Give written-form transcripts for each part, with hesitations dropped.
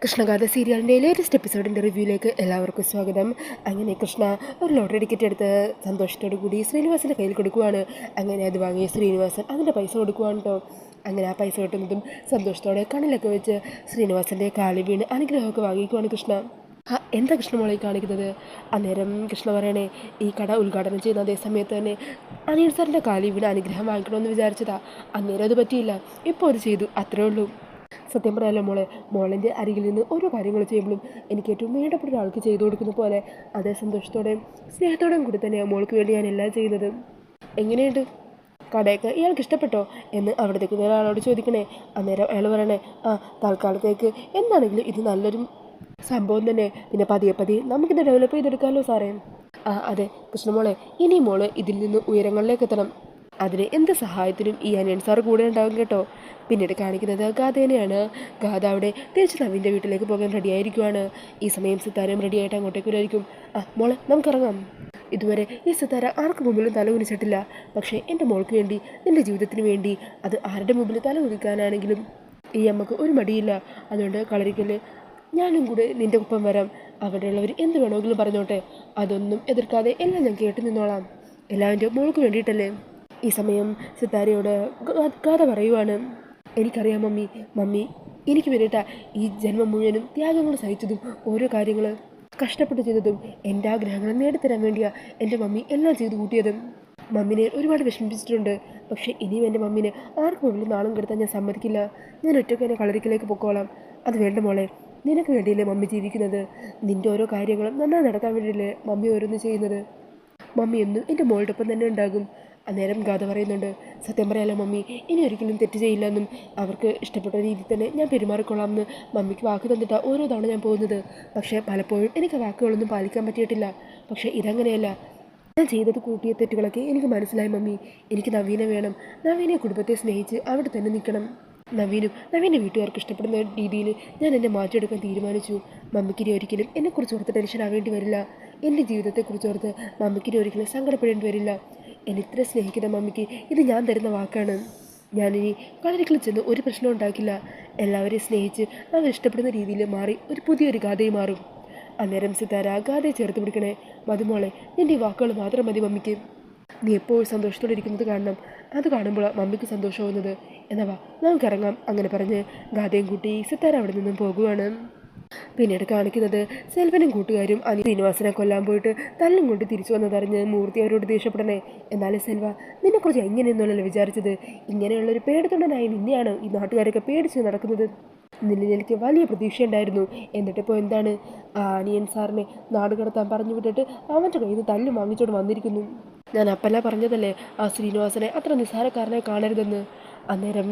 കൃഷ്ണഗാഥ സീരിയലിൻ്റെ ലേറ്റസ്റ്റ് എപ്പിസോഡിൻ്റെ റിവ്യൂയിലേക്ക് എല്ലാവർക്കും സ്വാഗതം. അങ്ങനെ കൃഷ്ണ ഒരു ലോട്ടറി ടിക്കറ്റ് എടുത്ത് സന്തോഷത്തോടു കൂടി ശ്രീനിവാസൻ്റെ കയ്യിൽ കൊടുക്കുവാണ്. അങ്ങനെ അത് വാങ്ങിയ ശ്രീനിവാസൻ അതിൻ്റെ പൈസ കൊടുക്കുവാണ് കേട്ടോ. അങ്ങനെ ആ പൈസ കിട്ടുന്നതും സന്തോഷത്തോടെ കണ്ണിലൊക്കെ വെച്ച് ശ്രീനിവാസൻ്റെ കാലി വീണ് അനുഗ്രഹമൊക്കെ വാങ്ങിക്കുവാണ് കൃഷ്ണ. എന്താ കൃഷ്ണമോളെ കാണിക്കുന്നത്? അന്നേരം കൃഷ്ണ പറയണേ, ഈ കട ഉദ്ഘാടനം ചെയ്യുന്ന അതേ സമയത്ത് തന്നെ അനിയൻ സാറിൻ്റെ കാലി വീണ് അനുഗ്രഹം വാങ്ങിക്കണമെന്ന് വിചാരിച്ചതാ. അന്നേരം അത് പറ്റിയില്ല, ഇപ്പോൾ അത് ചെയ്തു, അത്രേ ഉള്ളൂ. സത്യം പറയാമല്ലോ മോളിൻ്റെ അരികിൽ നിന്ന് ഓരോ കാര്യങ്ങൾ ചെയ്യുമ്പോഴും എനിക്ക് ഏറ്റവും വേണ്ടപ്പെട്ട ഒരാൾക്ക് ചെയ്തു കൊടുക്കുന്ന പോലെ അതേ സന്തോഷത്തോടെയും സ്നേഹത്തോടെയും കൂടി തന്നെയാണ് മോൾക്ക് വേണ്ടി ഞാൻ എല്ലാം ചെയ്യുന്നത്. എങ്ങനെയുണ്ട് കടയൊക്കെ ഇയാൾക്ക് ഇഷ്ടപ്പെട്ടോ എന്ന് അവിടെ നിൽക്കുന്ന ഒരാളോട് ചോദിക്കണേ. അന്നേരം അയാൾ പറയണേ, തൽക്കാലത്തേക്ക് എന്താണെങ്കിലും ഇത് നല്ലൊരു സംഭവം തന്നെ, പിന്നെ പതിയെ പതിയെ നമുക്കിത് ഡെവലപ്പ് ചെയ്തെടുക്കാമല്ലോ സാറേ. അതെ കൃഷ്ണമോളെ, ഇനി മോള് ഇതിൽ നിന്ന് ഉയരങ്ങളിലേക്ക് എത്തണം. അതിന് എന്ത് സഹായത്തിനും ഈ അനിയൻ സാർ കൂടെ ഉണ്ടാവും കേട്ടോ. പിന്നീട് കാണിക്കുന്നത് ഗാഥേനെയാണ്. ഗാഥ അവിടെ തിരിച്ച് നവീൻ്റെ വീട്ടിലേക്ക് പോകാൻ റെഡിയായിരിക്കുവാണ്. ഈ സമയം സിത്താരയും റെഡിയായിട്ട് അങ്ങോട്ടേക്ക് വരായിരിക്കും. മോളെ നമുക്കിറങ്ങാം. ഇതുവരെ ഈ സിത്താര ആർക്ക് മുമ്പിലും തല കുനിച്ചിട്ടില്ല. പക്ഷേ എൻ്റെ മോൾക്ക് വേണ്ടി, നിൻ്റെ ജീവിതത്തിന് വേണ്ടി, അത് ആരുടെ മുമ്പിൽ തല കുനിക്കാനാണെങ്കിലും ഈ അമ്മക്ക് ഒരു മടിയില്ല. അതുകൊണ്ട് കളരിക്കല് ഞാനും കൂടെ നിൻ്റെ ഒപ്പം വരാം. അവിടെയുള്ളവർ എന്ത് വേണമെങ്കിലും പറഞ്ഞോട്ടെ, അതൊന്നും എതിർക്കാതെ എല്ലാം ഞാൻ കേട്ട് നിന്നോളാം. എല്ലാം എൻ്റെ മോൾക്ക് വേണ്ടിയിട്ടല്ലേ. ഈ സമയം സിത്താരയോട് കഥ പറയുവാണ്. എനിക്കറിയാം മമ്മി എനിക്ക് വേണ്ടിയിട്ടാണ് ഈ ജന്മം മുഴുവനും ത്യാഗങ്ങൾ സഹിച്ചതും ഓരോ കാര്യങ്ങൾ കഷ്ടപ്പെട്ട് ചെയ്തതും എൻ്റെ ആഗ്രഹങ്ങൾ നേടിത്തരാൻ വേണ്ടിയാണ് എൻ്റെ മമ്മി എല്ലാം ചെയ്തു കൂട്ടിയതും. മമ്മിനെ ഒരുപാട് വിഷമിപ്പിച്ചിട്ടുണ്ട്. പക്ഷേ ഇനിയും എൻ്റെ മമ്മിനെ ആർക്കും മുമ്പിൽ നാളും കെടുത്താൻ ഞാൻ സമ്മതിക്കില്ല. ഞാൻ ഒറ്റയ്ക്ക് തന്നെ കളരിക്കിലേക്ക് പൊക്കോളാം. അത് വേണ്ട മോളെ, നിനക്ക് വേണ്ടിയല്ലേ മമ്മി ജീവിക്കുന്നത്. നിൻ്റെ ഓരോ കാര്യങ്ങളും നന്നായി നടക്കാൻ വേണ്ടിയല്ലേ മമ്മി ഓരോന്ന് ചെയ്യുന്നത്. മമ്മി എന്നും എൻ്റെ മോളുടെ ഒപ്പം തന്നെ ഉണ്ടാകും. അന്നേരം ഗാഥ പറയുന്നുണ്ട്, സത്യം പറയാലോ മമ്മി, ഇനി ഒരിക്കലും തെറ്റ് ചെയ്യില്ല എന്നും അവർക്ക് ഇഷ്ടപ്പെട്ട രീതിയിൽ തന്നെ ഞാൻ പെരുമാറിക്കൊള്ളാം എന്ന് മമ്മിക്ക് വാക്ക് തന്നിട്ടാണ് ഓരോ തവണ ഞാൻ പോകുന്നത്. പക്ഷേ പലപ്പോഴും എനിക്ക് വാക്കുകളൊന്നും പാലിക്കാൻ പറ്റിയിട്ടില്ല. പക്ഷേ ഇതങ്ങനെയല്ല. ഞാൻ ചെയ്തത് കൂട്ടിയ തെറ്റുകളൊക്കെ എനിക്ക് മനസ്സിലായി മമ്മി. എനിക്ക് നവീനെ വേണം. നവീനെ കുടുംബത്തെ സ്നേഹിച്ച് അവിടെ തന്നെ നിൽക്കണം. നവീൻ്റെ വീട്ടുകാർക്ക് ഇഷ്ടപ്പെടുന്ന രീതിയിൽ ഞാൻ എന്നെ മാറ്റിയെടുക്കാൻ തീരുമാനിച്ചു. മമ്മിക്കിനി ഒരിക്കലും എന്നെക്കുറിച്ച് ഓർത്ത് ടെൻഷൻ ആവേണ്ടി വരില്ല. എൻ്റെ ജീവിതത്തെക്കുറിച്ച് ഓർത്ത് മമ്മിക്കിനി ഒരിക്കലും സങ്കടപ്പെടേണ്ടി വരില്ല. എന്നെ ഇത്ര സ്നേഹിക്കുന്ന മമ്മിക്ക് ഇത് ഞാൻ തരുന്ന വാക്കാണ്. ഞാനിനി കളരികളിൽ ചെന്ന് ഒരു പ്രശ്നം ഉണ്ടാക്കില്ല. എല്ലാവരെയും സ്നേഹിച്ച് അവർ ഇഷ്ടപ്പെടുന്ന രീതിയിൽ മാറി ഒരു പുതിയൊരു ഗാഥയും മാറും. അന്നേരം സിത്താര ഗാഥയെ ചേർത്ത് പിടിക്കണേ. മതിമോളെ, നിൻ്റെ ഈ വാക്കുകൾ മാത്രം മതി മമ്മിക്ക്. നീ എപ്പോഴും സന്തോഷത്തോടെ ഇരിക്കുന്നത് കാണണം. അത് കാണുമ്പോൾ മമ്മിക്ക് സന്തോഷമാവുന്നത്. എന്നാ വാ നമുക്കിറങ്ങാം. അങ്ങനെ പറഞ്ഞ് ഗാഥയും കൂട്ടി സിത്താര അവിടെ നിന്നും പോകുവാണ്. പിന്നീട് കാണിക്കുന്നത് സെൽവനും കൂട്ടുകാരും ശ്രീനിവാസനെ കൊല്ലാൻ പോയിട്ട് തല്ലും കൊണ്ട് തിരിച്ചു വന്നതറിഞ്ഞ് മൂർത്തി അവരോട് ദേഷ്യപ്പെടണേ. എന്നാലും സെൽവ, നിന്നെക്കുറിച്ച് എങ്ങനെയൊന്നുമല്ലല്ലോ വിചാരിച്ചത്. ഇങ്ങനെയുള്ളൊരു പേടിത്തൊണ്ടനായി നിന്നെയാണ് ഈ നാട്ടുകാരൊക്കെ പേടിച്ച് നടക്കുന്നത്. നിന്നിൽ എനിക്ക് വലിയ പ്രതീക്ഷയുണ്ടായിരുന്നു. എന്നിട്ടിപ്പോൾ എന്താണ്? അനിയൻ സാറിനെ നാട് കടത്താൻ പറഞ്ഞു വിട്ടിട്ട് അവൻ്റെ കയ്യിൽ നിന്ന് തല്ലും വാങ്ങിച്ചോണ്ട് വന്നിരിക്കുന്നു. ഞാൻ അപ്പല്ല പറഞ്ഞതല്ലേ ആ ശ്രീനിവാസനെ അത്ര നിസ്സാരക്കാരനെ കാണരുതെന്ന്. അന്നേരം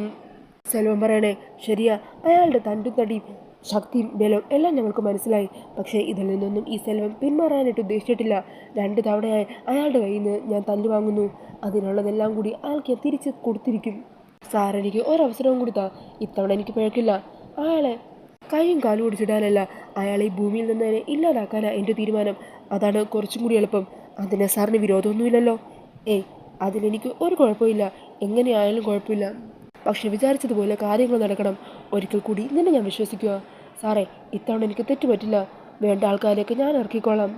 സെൽവം പറയണേ, ശരിയാ, അയാളുടെ തണ്ടും തടിയും ശക്തിയും ബലവും എല്ലാം ഞങ്ങൾക്ക് മനസ്സിലായി. പക്ഷേ ഇതിൽ നിന്നൊന്നും ഈ സെൽവം പിന്മാറാനായിട്ട് ഉദ്ദേശിച്ചിട്ടില്ല. 2 തവണയായി അയാളുടെ കയ്യിൽ നിന്ന് ഞാൻ തല്ലു വാങ്ങുന്നു. അതിനുള്ളതെല്ലാം കൂടി അയാൾക്ക് തിരിച്ച് കൊടുത്തിരിക്കും. സാർ എനിക്ക് ഒരവസരവും കൊടുത്താൽ ഇത്തവണ എനിക്ക് പിഴക്കില്ല. അയാളെ കൈയും കാലും ഓടിച്ചിടാനല്ല, അയാളെ ഈ ഭൂമിയിൽ നിന്ന് തന്നെ ഇല്ലാതാക്കാനാണ് എൻ്റെ തീരുമാനം. അതാണ് കുറച്ചും കൂടി എളുപ്പം. അതിന് സാറിന് വിരോധമൊന്നുമില്ലല്ലോ? അതിലെനിക്ക് ഒരു കുഴപ്പമില്ല. എങ്ങനെയായാലും കുഴപ്പമില്ല. പക്ഷെ വിചാരിച്ചതുപോലെ കാര്യങ്ങൾ നടക്കണം. ഒരിക്കൽ കൂടി നിന്നെ ഞാൻ വിശ്വസിക്കുക. സാറേ, ഇത്തവണ എനിക്ക് തെറ്റുപറ്റില്ല. വേണ്ട ആൾക്കാരെയൊക്കെ ഞാൻ ഇറക്കിക്കോളാം.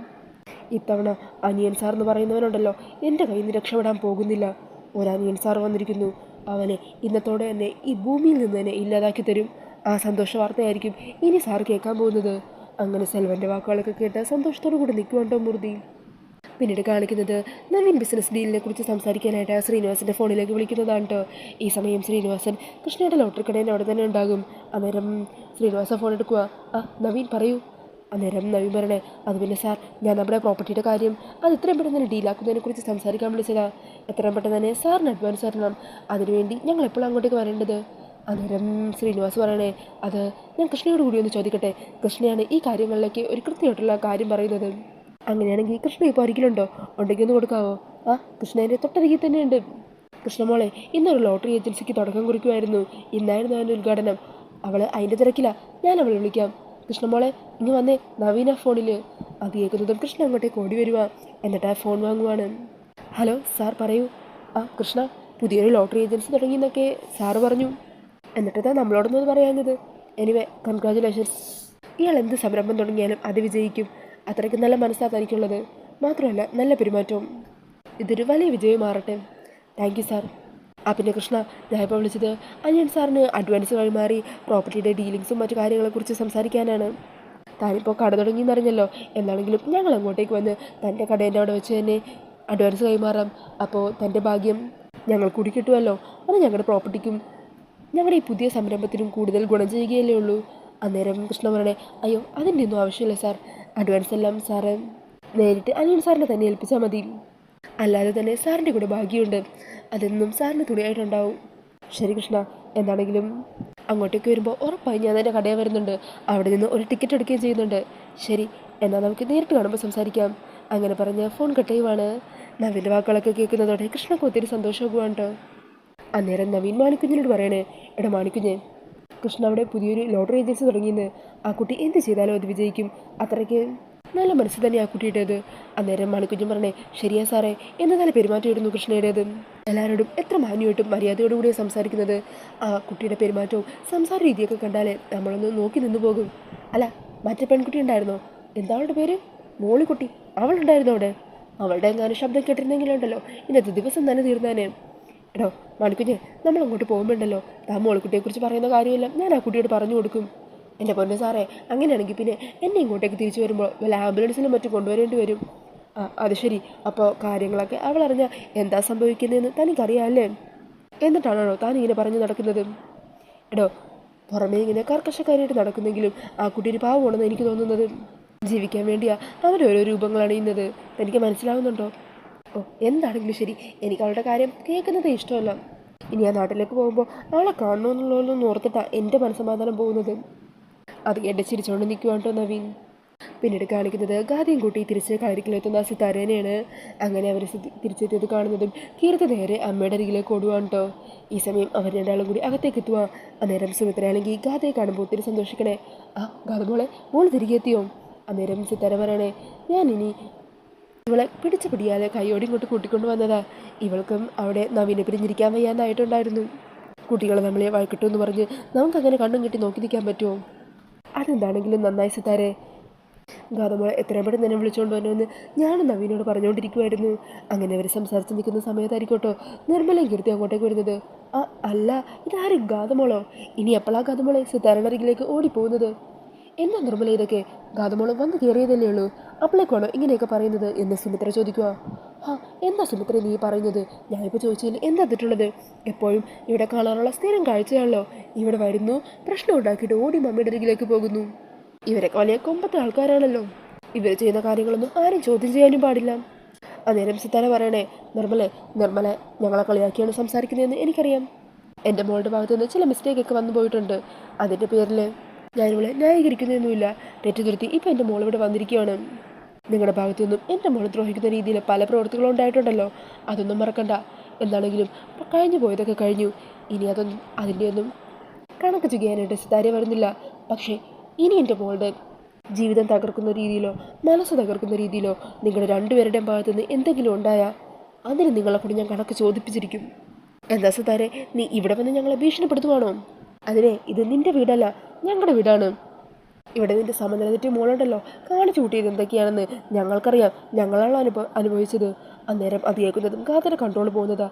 ഇത്തവണ അനിയൻ സാർ എന്ന് പറയുന്നവനുണ്ടല്ലോ, എൻ്റെ കയ്യിൽ നിന്ന് രക്ഷപ്പെടാൻ പോകുന്നില്ല. ഒരനിയൻ സാർ വന്നിരിക്കുന്നു. അവനെ ഇന്നത്തോടെ തന്നെ ഈ ഭൂമിയിൽ നിന്ന് തന്നെ ഇല്ലാതാക്കി തരും. ആ സന്തോഷ വാർത്തയായിരിക്കും ഇനി സാർ കേൾക്കാൻ പോകുന്നത്. അങ്ങനെ സെൽവൻ്റെ വാക്കുകളൊക്കെ കേട്ട് സന്തോഷത്തോടു കൂടി നിൽക്കുവാണ്ടോ മൂർത്തി. പിന്നീട് കാണിക്കുന്നത് നവീൻ ബിസിനസ് ഡീലിനെ കുറിച്ച് സംസാരിക്കാനായിട്ട് ശ്രീനിവാസൻ്റെ ഫോണിലേക്ക് വിളിക്കുന്നതാണ് കേട്ടോ. ഈ സമയം ശ്രീനിവാസൻ കൃഷ്ണയുടെ ലോട്ടറി കടയിൽ അവിടെ തന്നെ ഉണ്ടാകും. അന്നേരം ശ്രീനിവാസൻ ഫോൺ എടുക്കുക. നവീൻ പറയൂ. അന്നേരം നവീൻ പറയണേ, അത് പിന്നെ സാർ, ഞാൻ നമ്മുടെ പ്രോപ്പർട്ടിയുടെ കാര്യം അത് എത്രയും പെട്ടെന്ന് തന്നെ ഡീലാക്കുന്നതിനെക്കുറിച്ച് സംസാരിക്കാൻ വിളിച്ചതാ. എത്രയും പെട്ടെന്ന് തന്നെ സാറിന് അഡ്വാൻസ് തരണം. അതിനുവേണ്ടി ഞങ്ങൾ എപ്പോഴും അങ്ങോട്ടേക്ക് വരേണ്ടത്. അന്നേരം ശ്രീനിവാസ് പറയണേ, അത് ഞാൻ കൃഷ്ണയോട് കൂടി ഒന്ന് ചോദിക്കട്ടെ. കൃഷ്ണയാണ് ഈ കാര്യങ്ങളിലേക്ക് ഒരു കൃത്യമായിട്ടുള്ള കാര്യം പറയുന്നത്. അങ്ങനെയാണെങ്കിൽ കൃഷ്ണ ഇപ്പോൾ അരികിലുണ്ടോ? ഉണ്ടെങ്കിൽ ഒന്ന് കൊടുക്കാവോ? കൃഷ്ണേൻ്റെ തൊട്ടരികിൽ തന്നെയുണ്ട്. കൃഷ്ണമോളെ, ഇന്നൊരു ലോട്ടറി ഏജൻസിക്ക് തുടക്കം കുറിക്കുമായിരുന്നു. ഇന്നായിരുന്നു അതിൻ്റെ ഉദ്ഘാടനം. അവൾ അതിൻ്റെ തിരക്കില്ല. ഞാൻ അവളെ വിളിക്കാം. കൃഷ്ണമോളെ, ഇങ്ങ് വന്നേ. നവീന ഫോണിൽ. അത് കേൾക്കുന്നതും കൃഷ്ണ അങ്ങോട്ടേക്ക് ഓടി വരുക. എന്നിട്ട് ആ ഫോൺ വാങ്ങുവാണ്. ഹലോ സാർ, പറയൂ. കൃഷ്ണ, പുതിയൊരു ലോട്ടറി ഏജൻസി തുടങ്ങിയെന്നൊക്കെ സാറ് പറഞ്ഞു. എന്നിട്ടതാ നമ്മളോടൊന്നും പറയാഞ്ഞത്. Anyway, congratulations. ഇയാൾ എന്ത് സംരംഭം തുടങ്ങിയാലും അത് വിജയിക്കും. അത്രയ്ക്ക് നല്ല മനസ്സാണ് തനിക്കുള്ളത്. മാത്രമല്ല നല്ല പെരുമാറ്റവും. ഇതൊരു വലിയ വിജയം മാറട്ടെ. Thank you sir. പിന്നെ കൃഷ്ണ, ഞാനിപ്പോൾ വിളിച്ചത് അനിയൻ സാറിന് അഡ്വാൻസ് വഴിമാറി പ്രോപ്പർട്ടിയുടെ ഡീലിങ്സും മറ്റു കാര്യങ്ങളെക്കുറിച്ച് സംസാരിക്കാനാണ്. താനിപ്പോൾ കട തുടങ്ങിയെന്നറിഞ്ഞല്ലോ. എന്നാണെങ്കിലും ഞങ്ങൾ അങ്ങോട്ടേക്ക് വന്ന് തൻ്റെ കടേൻ്റെ അവിടെ വെച്ച് തന്നെ അഡ്വാൻസ് കൈമാറാം. അപ്പോൾ തൻ്റെ ഭാഗ്യം ഞങ്ങൾ കൂടി കിട്ടുമല്ലോ. അത് ഞങ്ങളുടെ പ്രോപ്പർട്ടിക്കും ഞങ്ങളുടെ ഈ പുതിയ സംരംഭത്തിനും കൂടുതൽ ഗുണം ചെയ്യുകയല്ലേ ഉള്ളൂ. അന്നേരം കൃഷ്ണ പറയണേ, അയ്യോ അതിൻ്റെ ഒന്നും ആവശ്യമില്ല സാർ. അഡ്വാൻസ് എല്ലാം സാറ് നേരിട്ട് അനിയൻ സാറിനെ തന്നെ ഏൽപ്പിച്ചാൽ മതി. അല്ലാതെ തന്നെ സാറിൻ്റെ കൂടെ ഭാഗ്യമുണ്ട്. അതെന്നും സാറിന് തുണിയായിട്ടുണ്ടാവും. ശരി കൃഷ്ണ, എന്താണെങ്കിലും അങ്ങോട്ടേക്ക് വരുമ്പോൾ ഉറപ്പായി ഞാൻ എൻ്റെ കടയിൽ വരുന്നുണ്ട്. അവിടെ നിന്ന് ഒരു ടിക്കറ്റ് എടുക്കുകയും ചെയ്യുന്നുണ്ട്. ശരി, എന്നാൽ നമുക്ക് നേരിട്ട് കാണുമ്പോൾ സംസാരിക്കാം. അങ്ങനെ പറഞ്ഞ് ഫോൺ കട്ട് ചെയ്യുവാണ്. നവീൻ്റെ വാക്കുകളൊക്കെ കേൾക്കുന്നതോടെ കൃഷ്ണക്ക് ഒത്തിരി സന്തോഷമാകുവാണ് കേട്ടോ. അന്നേരം നവീൻ മാണിക്കുഞ്ഞിനോട് പറയണേ, എടാ മാണിക്കുഞ്ഞ്, കൃഷ്ണ അവിടെ പുതിയൊരു ലോട്ടറി ഏജൻസി തുടങ്ങിയെന്ന്. ആ കുട്ടി എന്ത് ചെയ്താലും അത് വിജയിക്കും. അത്രയ്ക്ക് നല്ല മനസ്സ് തന്നെ ആ കുട്ടിയുടേത്. അന്നേരം മാണിക്കുഞ്ഞും പറഞ്ഞേ, ശരിയാ സാറേ, എന്ന് നല്ല പെരുമാറ്റമായിരുന്നു കൃഷ്ണയുടേത്. എല്ലാവരോടും എത്ര മാന്യമായിട്ടും മര്യാദയോടുകൂടിയാണ് സംസാരിക്കുന്നത്. ആ കുട്ടിയുടെ പെരുമാറ്റവും സംസാര രീതിയൊക്കെ കണ്ടാലേ നമ്മളൊന്ന് നോക്കി നിന്നു പോകും. അല്ല, മറ്റേ പെൺകുട്ടി ഉണ്ടായിരുന്നോ? എന്താ അവളുടെ പേര്? മോളിക്കുട്ടി. അവളുണ്ടായിരുന്നു അവിടെ. അവളുടെ എങ്ങാനും ശബ്ദം കേട്ടിരുന്നെങ്കിലുണ്ടല്ലോ ഇന്നത്തെ ദിവസം തന്നെ തീർന്നാനേ. എടോ മാണിക്കുഞ്ഞ്, നമ്മൾ അങ്ങോട്ട് പോകുമ്പോണ്ടല്ലോ താ മോളിക്കുട്ടിയെക്കുറിച്ച് പറയുന്ന കാര്യമെല്ലാം ഞാൻ ആ കുട്ടിയോട് പറഞ്ഞു കൊടുക്കും. എൻ്റെ പൊന്നു സാറേ, അങ്ങനെയാണെങ്കിൽ പിന്നെ എന്നെ ഇങ്ങോട്ടേക്ക് തിരിച്ചു വരുമ്പോൾ വല്ല ആംബുലൻസിലും മറ്റും കൊണ്ടുവരേണ്ടി വരും. അത് ശരി. അപ്പോൾ കാര്യങ്ങളൊക്കെ അവൾ അറിഞ്ഞാൽ എന്താ സംഭവിക്കുന്നതെന്ന് തനിക്കറിയാമല്ലേ? എന്നിട്ടാണോ താൻ ഇങ്ങനെ പറഞ്ഞു നടക്കുന്നത്? എടോ, പുറമേ ഇങ്ങനെ കർക്കശക്കാരായിട്ട് നടക്കുന്നെങ്കിലും ആ കുട്ടി ഒരു പാവമാണെന്ന് എനിക്ക് തോന്നുന്നത്. ജീവിക്കാൻ വേണ്ടിയാ അവരോരോ രൂപങ്ങൾ അണിയുന്നത്. തനിക്ക് മനസ്സിലാവുന്നുണ്ടോ? ഓ, എന്താണെങ്കിലും ശരി, എനിക്ക് അവളുടെ കാര്യം കേൾക്കുന്നത് ഇഷ്ടമല്ല. ഇനി ആ നാട്ടിലേക്ക് പോകുമ്പോൾ അവളെ കാണണമെന്നുള്ളതൊന്നും ഓർത്തിട്ടാണ് എൻ്റെ മനസ്സമാധാനം പോകുന്നത്. അത് കേട്ട് ചിരിച്ചുകൊണ്ട് നിൽക്കുവാണ് കേട്ടോ നവീൻ. പിന്നീട് കാണിക്കുന്നത് ഗാദിയും കൂട്ടി തിരിച്ച് കളരിക്കിലെത്തുന്ന സിത്താരേനെയാണ്. അങ്ങനെ അവർ തിരിച്ചെത്തിയത് കാണുന്നതും കീർത്തി നേരെ അമ്മയുടെ അരികിലേക്ക് ഓടുവാണ് കേട്ടോ. ഈ സമയം അവർ രണ്ടാളും കൂടി അകത്തേക്ക് എത്തുക. അന്നേരം സുമിത്രയാണെങ്കിൽ ഗാദയെ കാണുമ്പോൾ ഒത്തിരി സന്തോഷിക്കണേ. ഗാദ മോൾ തിരികെ എത്തിയോ? അന്നേരം സിത്താര പറയണേ, ഞാനിനി ഇവളെ പിടിച്ച് പിടിയാതെ കൈയോടി ഇങ്ങോട്ട് കൂട്ടിക്കൊണ്ട് വന്നതാ. ഇവൾക്കും അവിടെ നവീനെ പിരിഞ്ഞിരിക്കാൻ വയ്യാന്നായിട്ടുണ്ടായിരുന്നു. കുട്ടികൾ നമ്മളെ വഴക്കിട്ടു പറഞ്ഞ് നമുക്കങ്ങനെ കണ്ണും കെട്ടി നോക്കി നിൽക്കാൻ പറ്റുമോ? അതെന്താണെങ്കിലും നന്നായി സിത്താരെ. ഗാതമോളെ എത്രയും പെട്ടെന്ന് തന്നെ വിളിച്ചുകൊണ്ട് വന്നുവെന്ന് ഞാനും നവീനോട് പറഞ്ഞുകൊണ്ടിരിക്കുമായിരുന്നു. അങ്ങനെ അവർ സംസാരിച്ച് നിൽക്കുന്ന സമയത്തായിരിക്കോട്ടോ നിർമ്മലയും കീർത്തി അങ്ങോട്ടേക്ക് വരുന്നത്. അല്ല, ഇതാരും ഗാതമോളോ? ഇനി എപ്പോഴാണ് ഗാതമോളെ സിത്താരയുടെ അരികിലേക്ക് ഓടിപ്പോകുന്നത്? എന്നാ നിർമ്മല ഇതൊക്കെ? ഗാതമോള് വന്ന് കയറിയതല്ലേ ഉള്ളൂ, അപ്പോഴേക്കാണോ ഇങ്ങനെയൊക്കെ പറയുന്നത് എന്ന് സുമിത്ര ചോദിക്കുക. എന്താ സുമിത്ര നീ പറയുന്നത്? ഞാനിപ്പോൾ ചോദിച്ചതിൽ എന്താ തെറ്റുള്ളത്? എപ്പോഴും ഇവിടെ കാണാനുള്ള സ്ഥിരം കാഴ്ചയാണല്ലോ. ഇവിടെ വരുന്നു, പ്രശ്നം ഉണ്ടാക്കിയിട്ട് ഓടി മമ്മിയുടെ അരികിലേക്ക് പോകുന്നു. ഇവരൊക്കെ വലിയ കൊമ്പത്തെ ആൾക്കാരാണല്ലോ. ഇവർ ചെയ്യുന്ന കാര്യങ്ങളൊന്നും ആരും ചോദ്യം ചെയ്യാനും പാടില്ല. അന്നേരം സിത്താര പറയണേ, നിർമ്മല ഞങ്ങളെ കളിയാക്കിയാണ് സംസാരിക്കുന്നതെന്ന് എനിക്കറിയാം. എൻ്റെ മോളുടെ ഭാഗത്തു നിന്ന് ചില മിസ്റ്റേക്കൊക്കെ വന്നു പോയിട്ടുണ്ട്. അതിൻ്റെ പേരിൽ ഞാനിവിടെ ന്യായീകരിക്കുന്നതൊന്നുമില്ല. തെറ്റുതിരുത്തി ഇപ്പം എൻ്റെ മോളിവിടെ വന്നിരിക്കുകയാണ്. നിങ്ങളുടെ ഭാഗത്തുനിന്നും എൻ്റെ മോളെ ദ്രോഹിക്കുന്ന രീതിയിൽ പല പ്രവൃത്തികളും ഉണ്ടായിട്ടുണ്ടല്ലോ. അതൊന്നും മറക്കണ്ട. എന്താണെങ്കിലും കഴിഞ്ഞു പോയതൊക്കെ കഴിഞ്ഞു. ഇനി അതിൻ്റെയൊന്നും കണക്ക് ചെയ്യാനായിട്ട് സിത്താര വരുന്നില്ല. പക്ഷേ ഇനി എൻ്റെ മോളുടെ ജീവിതം തകർക്കുന്ന രീതിയിലോ മനസ്സ് തകർക്കുന്ന രീതിയിലോ നിങ്ങളുടെ രണ്ടുപേരുടെയും ഭാഗത്തുനിന്ന് എന്തെങ്കിലും ഉണ്ടായാൽ അതിന് നിങ്ങളെ കൂടി ഞാൻ കണക്ക് ചോദിപ്പിച്ചിരിക്കും. എന്താ സിത്താരെ, നീ ഇവിടെ വന്ന് ഞങ്ങളെ ഭീഷണിപ്പെടുത്തുവാണോ? ഇത് നിൻ്റെ വീടല്ല, ഞങ്ങളുടെ വീടാണ്. ഇവിടെ നിൻ്റെ സമനില തെറ്റി മോളുണ്ടല്ലോ കാണിച്ചു കൂട്ടിയത് എന്തൊക്കെയാണെന്ന് ഞങ്ങൾക്കറിയാം. ഞങ്ങളാണോ അനുഭവിച്ചത്. അന്നേരം അത് കേൾക്കുന്നതും ഗാഥയുടെ കൺട്രോൾ പോകുന്നതാ.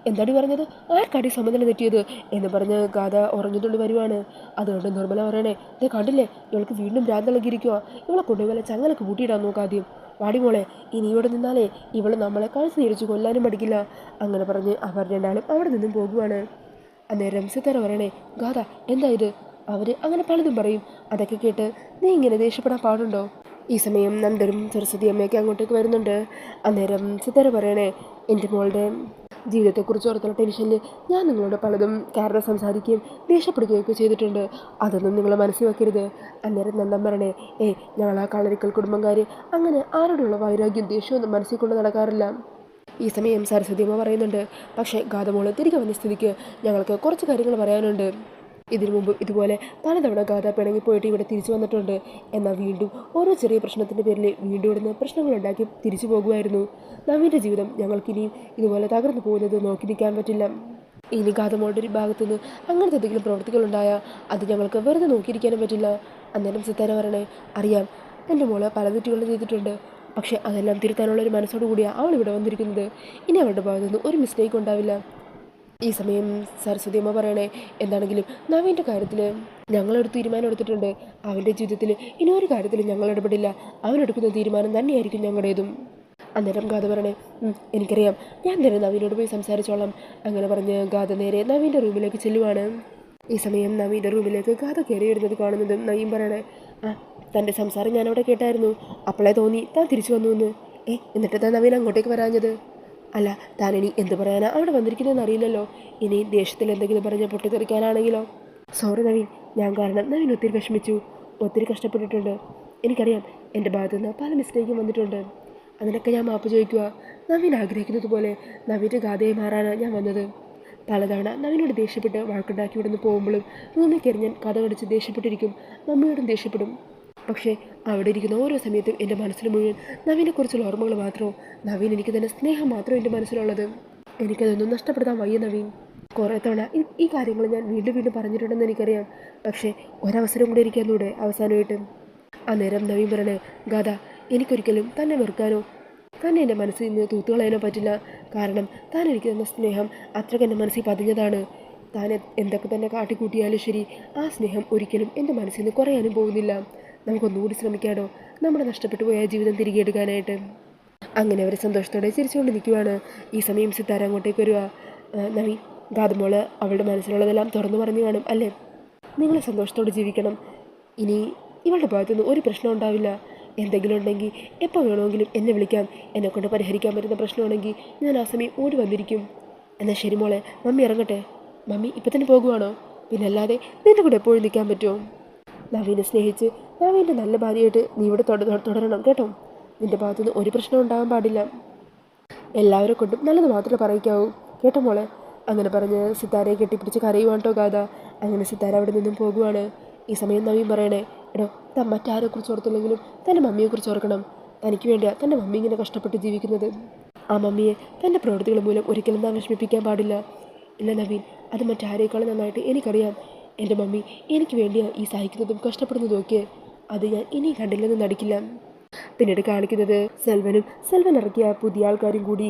എന്താടി പറഞ്ഞത്? ആർക്കാടി സമനില തെറ്റിയത് എന്ന് പറഞ്ഞ് ഗാഥ ഉറഞ്ഞുതുള്ളി വരുവാണ്. അതുകൊണ്ട് നിർമ്മല പറയണേ, ഇതേ കണ്ടില്ലേ, ഇവൾക്ക് വീണ്ടും ഭ്രാന്തളകിയിരിക്കുക. ഇവളെ കൊണ്ടുപോലെ ചങ്ങലൊക്കെ കൂട്ടിയിടാൻ നോക്കാദ്യം. വാടി മോളെ, ഇനി ഇവിടെ നിന്നാലേ ഇവൾ നമ്മളെ കഴുത്ത് തിരിച്ചു കൊല്ലാനും പഠിക്കില്ല. അങ്ങനെ പറഞ്ഞ് അവർ രണ്ടാളും അവിടെ നിന്നും പോകുവാണ്. അന്നേരം സിത്താര പറയണേ, ഗാഥ എന്താ ഇത്? അവർ അങ്ങനെ പലതും പറയും. അതൊക്കെ കേട്ട് നീ ഇങ്ങനെ ദേഷ്യപ്പെടാൻ പാടുണ്ടോ? ഈ സമയം നന്ദനും സരസ്വതി അമ്മയൊക്കെ അങ്ങോട്ടേക്ക് വരുന്നുണ്ട്. അന്നേരം സിത്താര പറയണേ, എൻ്റെ മോളുടെ ജീവിതത്തെക്കുറിച്ച് ഓർത്തുള്ള ടെൻഷനിൽ ഞാൻ നിങ്ങളോട് പലതും കാരണം സംസാരിക്കുകയും ദേഷ്യപ്പെടുകയൊക്കെ ചെയ്തിട്ടുണ്ട്. അതൊന്നും നിങ്ങൾ മനസ്സിൽ വെക്കരുത്. അന്നേരം നന്ദൻ പറയണേ, ഞങ്ങൾ ആ കളരിക്കൽ കുടുംബക്കാർ അങ്ങനെ ആരോടുള്ള വൈരാഗ്യം ദേഷ്യമൊന്നും മനസ്സിൽ കൊണ്ട് നടക്കാറില്ല. ഈ സമയം സരസ്വതി അമ്മ പറയുന്നുണ്ട്, പക്ഷേ ഗാഥമോള് തിരികെ വന്ന സ്ഥിതിക്ക് ഞങ്ങൾക്ക് കുറച്ച് കാര്യങ്ങൾ പറയാനുണ്ട്. ഇതിനു മുമ്പ് ഇതുപോലെ പലതവണ ഗാഥ പിണങ്ങിപ്പോയിട്ട് ഇവിടെ തിരിച്ചു വന്നിട്ടുണ്ട്. എന്നാൽ വീണ്ടും ഓരോ ചെറിയ പ്രശ്നത്തിൻ്റെ പേരിൽ വീണ്ടും ഇവിടുന്ന് പ്രശ്നങ്ങളുണ്ടാക്കി തിരിച്ചു പോകുമായിരുന്നു. നവീൻ്റെ ജീവിതം ഞങ്ങൾക്കിനിയും ഇതുപോലെ തകർന്നു പോകുന്നത് നോക്കി നിൽക്കാൻ പറ്റില്ല. ഇനി ഗാഥമോളുടെ ഒരു ഭാഗത്തുനിന്ന് അങ്ങനത്തെ എന്തെങ്കിലും പ്രവൃത്തികളുണ്ടായാൽ അത് ഞങ്ങൾക്ക് വെറുതെ നോക്കിയിരിക്കാനും പറ്റില്ല. അന്നേരം സിത്താര പറയണേ, അറിയാം എൻ്റെ മോള് പല തെറ്റുകളും ചെയ്തിട്ടുണ്ട്, പക്ഷേ അതെല്ലാം തിരുത്താനുള്ള ഒരു മനസ്സോടു കൂടിയാണ് അവൾ ഇവിടെ വന്നിരിക്കുന്നത്. ഇനി അവളുടെ ഭാഗത്തു നിന്ന് ഒരു മിസ്റ്റേക്ക് ഉണ്ടാവില്ല. ഈ സമയം സരസ്വതി അമ്മ പറയണേ, എന്താണെങ്കിലും നവീൻ്റെ കാര്യത്തിൽ ഞങ്ങളൊരു തീരുമാനം എടുത്തിട്ടുണ്ട്. അവൻ്റെ ജീവിതത്തിൽ ഇനി ഒരു കാര്യത്തിൽ ഞങ്ങൾ ഇടപെടില്ല. അവനെടുക്കുന്ന തീരുമാനം തന്നെയായിരിക്കും ഞങ്ങളുടേതും. അന്നേരം ഗാഥ പറയണേ, എനിക്കറിയാം, ഞാൻ തന്നെ നവീനോട് പോയി സംസാരിച്ചോളാം. അങ്ങനെ പറഞ്ഞ് ഗാഥ നേരെ നവീൻ്റെ റൂമിലേക്ക് ചെല്ലുവാണ്. ഈ സമയം നവീൻ്റെ റൂമിലേക്ക് ഗാഥ കയറി വരുന്നത് കാണുന്നതും നവീൻ പറയണേ, തൻ്റെ സംസാരം ഞാനവിടെ കേട്ടായിരുന്നു. അപ്പോളേ തോന്നി താൻ തിരിച്ചു വന്നു എന്ന്. എന്നിട്ട് താൻ നവീൻ അങ്ങോട്ടേക്ക് വരാഞ്ഞത്? അല്ല, താൻ ഇനി എന്ത് പറയാനാ അവിടെ വന്നിരിക്കുന്നതെന്ന് അറിയില്ലല്ലോ. ഇനി ദേഷ്യത്തിൽ എന്തെങ്കിലും പറഞ്ഞ് പൊട്ടിത്തെറിക്കാനാണെങ്കിലോ? സോറി നവീൻ, ഞാൻ കാരണം നവീൻ ഒത്തിരി വിഷമിച്ചു, ഒത്തിരി കഷ്ടപ്പെട്ടിട്ടുണ്ട്. എനിക്കറിയാം എൻ്റെ ഭാഗത്തു നിന്ന് പല മിസ്റ്റേക്കും വന്നിട്ടുണ്ട്. അതിനൊക്കെ ഞാൻ മാപ്പ് ചോദിക്കുക. നവീൻ ആഗ്രഹിക്കുന്നത് പോലെ നവീൻ്റെ ഗാഥയായി മാറാനാണ് ഞാൻ വന്നത്. പലതവണ നവീനോട് ദേഷ്യപ്പെട്ട് വഴക്കുണ്ടാക്കി ഇവിടുന്ന് പോകുമ്പോഴും റൂമിൽ കയറി ഞാൻ കഥ കടിച്ച് ദേഷ്യപ്പെട്ടിരിക്കും. മമ്മിയോടും ദേഷ്യപ്പെടും. പക്ഷേ അവിടെ ഇരിക്കുന്ന ഓരോ സമയത്തും എൻ്റെ മനസ്സിൽ മുഴുവൻ നവീനെക്കുറിച്ചുള്ള ഓർമ്മകൾ മാത്രമോ, നവീൻ എനിക്ക് തന്നെ സ്നേഹം മാത്രമോ എൻ്റെ മനസ്സിലുള്ളത്. എനിക്കതൊന്നും നഷ്ടപ്പെടുത്താൻ വയ്യ നവീൻ. കുറേ തവണ ഈ കാര്യങ്ങൾ ഞാൻ വീണ്ടും വീണ്ടും പറഞ്ഞിട്ടുണ്ടെന്ന് എനിക്കറിയാം. പക്ഷേ ഒരവസരം കൂടെ ഇരിക്കാന്നൂടെ അവസാനമായിട്ട്? അന്നേരം നവീൻ പറയണേ, ഗാഥ, എനിക്കൊരിക്കലും തന്നെ വെറുക്കാനോ തന്നെ എൻ്റെ മനസ്സിൽ നിന്ന് തൂത്തുകളയാനോ പറ്റില്ല. കാരണം താൻ എനിക്ക് തന്ന സ്നേഹം അത്രയ്ക്ക് എൻ്റെ മനസ്സിൽ പതിഞ്ഞതാണ്. താൻ എന്തൊക്കെ തന്നെ കാട്ടിക്കൂട്ടിയാലും ശരി, ആ സ്നേഹം ഒരിക്കലും എൻ്റെ മനസ്സിൽ നിന്ന് കുറയാനും പോകുന്നില്ല. നമുക്കൊന്നുകൂടി ശ്രമിക്കാടോ, നമ്മുടെ നഷ്ടപ്പെട്ടു പോയ ജീവിതം തിരികെ എടുക്കാനായിട്ട്. അങ്ങനെ അവർ സന്തോഷത്തോടെ ചിരിച്ചുകൊണ്ട് നിൽക്കുവാണ്. ഈ സമയം സിത്താര അങ്ങോട്ടേക്ക് വരിക. നവീൻ, ഗാഥമോള് അവളുടെ മനസ്സിലുള്ളതെല്ലാം തുറന്നു പറഞ്ഞു കാണും അല്ലേ? നിങ്ങൾ സന്തോഷത്തോടെ ജീവിക്കണം. ഇനി ഇവളുടെ ഭാഗത്തുനിന്ന് ഒരു പ്രശ്നം ഉണ്ടാവില്ല. എന്തെങ്കിലും ഉണ്ടെങ്കിൽ എപ്പോൾ വേണമെങ്കിലും എന്നെ വിളിക്കാം. എന്നെക്കൊണ്ട് പരിഹരിക്കാൻ പറ്റുന്ന പ്രശ്നമാണെങ്കിൽ ഞാൻ ആ സമയം ഓടി വന്നിരിക്കും. എന്നാൽ ശരി മോളെ, മമ്മി ഇറങ്ങട്ടെ. മമ്മി ഇപ്പം തന്നെ പോകുവാണോ? പിന്നെ അല്ലാതെ നിൻ്റെ കൂടെ എപ്പോഴും നിൽക്കാൻ പറ്റുമോ? നവീനെ സ്നേഹിച്ച് നവീൻ്റെ നല്ല ഭാര്യയായിട്ട് നീ ഇവിടെ തുടരണം കേട്ടോ. നിൻ്റെ ഭാഗത്തുനിന്ന് ഒരു പ്രശ്നം ഉണ്ടാകാൻ പാടില്ല. എല്ലാവരെ കൊണ്ടും നല്ലത് മാത്രമേ പറയിക്കാവൂ കേട്ടോ മോളെ. അങ്ങനെ പറഞ്ഞ് സിത്താരയെ കെട്ടിപ്പിടിച്ച് കരയുവാണ് കേട്ടോ ഗാഥ. അങ്ങനെ സിത്താര അവിടെ നിന്നും പോകുവാണ്. ഈ സമയം നവീൻ പറയണേ, എടോ, താൻ മറ്റാരെക്കുറിച്ച് ഓർത്തില്ലെങ്കിലും തൻ്റെ മമ്മിയെക്കുറിച്ച് ഓർക്കണം. തനിക്ക് വേണ്ടിയാണ് തൻ്റെ മമ്മി ഇങ്ങനെ കഷ്ടപ്പെട്ട് ജീവിക്കുന്നത്. ആ മമ്മിയെ തൻ്റെ പ്രവൃത്തികൾ മൂലം ഒരിക്കലും താൻ വിഷമിപ്പിക്കാൻ പാടില്ല. ഇല്ല നവീൻ, അത് മറ്റാരേക്കാളും നന്നായിട്ട് എനിക്കറിയാം. എൻ്റെ മമ്മി എനിക്ക് വേണ്ടിയാണ് ഈ സഹിക്കുന്നതും കഷ്ടപ്പെടുന്നതും ഒക്കെ. അത് ഞാൻ ഇനിയും കണ്ടില്ലെന്ന് നടിക്കില്ല. പിന്നീട് കാണിക്കുന്നത് സെൽവൻ ഇറക്കിയ പുതിയ ആൾക്കാരും കൂടി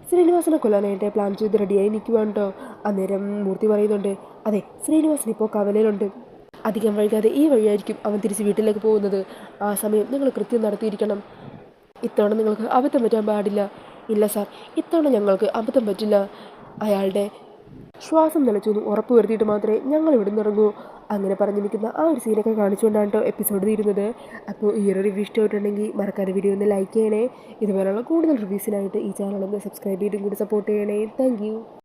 ശ്രീനിവാസനെ കൊല്ലാനായിട്ട് പ്ലാൻ ചെയ്ത് റെഡിയായി നിൽക്കുവാണ് കേട്ടോ. അന്നേരം മൂർത്തി പറയുന്നുണ്ട്, അതെ, ശ്രീനിവാസൻ ഇപ്പോൾ കവലയിലുണ്ട്. അധികം വൈകാതെ ഈ വഴിയായിരിക്കും അവൻ തിരിച്ച് വീട്ടിലേക്ക് പോകുന്നത്. ആ സമയം നിങ്ങൾ കൃത്യം നടത്തിയിരിക്കണം. ഇത്തവണ നിങ്ങൾക്ക് അബദ്ധം പറ്റാൻ പാടില്ല. ഇല്ല സാർ, ഇത്തവണ ഞങ്ങൾക്ക് അബദ്ധം പറ്റില്ല. അയാളുടെ ശ്വാസം നിലച്ചൊന്ന് ഉറപ്പ് വരുത്തിയിട്ട് മാത്രമേ ഞങ്ങൾ ഇവിടെ നിന്ന് ഇറങ്ങൂ. അങ്ങനെ പറഞ്ഞു നിൽക്കുന്ന ആ ഒരു സീനൊക്കെ കാണിച്ചുകൊണ്ടാണ് കേട്ടോ എപ്പിസോഡ് തീരുന്നത്. അപ്പോൾ ഈ ഒരു റിവ്യൂ ഇഷ്ടമായിട്ടുണ്ടെങ്കിൽ മറക്കാതെ വീഡിയോ ഒന്ന് ലൈക്ക് ചെയ്യണേ. ഇതുപോലുള്ള കൂടുതൽ റിവ്യൂസിനായിട്ട് ഈ ചാനൽ ഒന്ന് സബ്സ്ക്രൈബ് ചെയ്തും കൂടി സപ്പോർട്ട് ചെയ്യണേ. താങ്ക്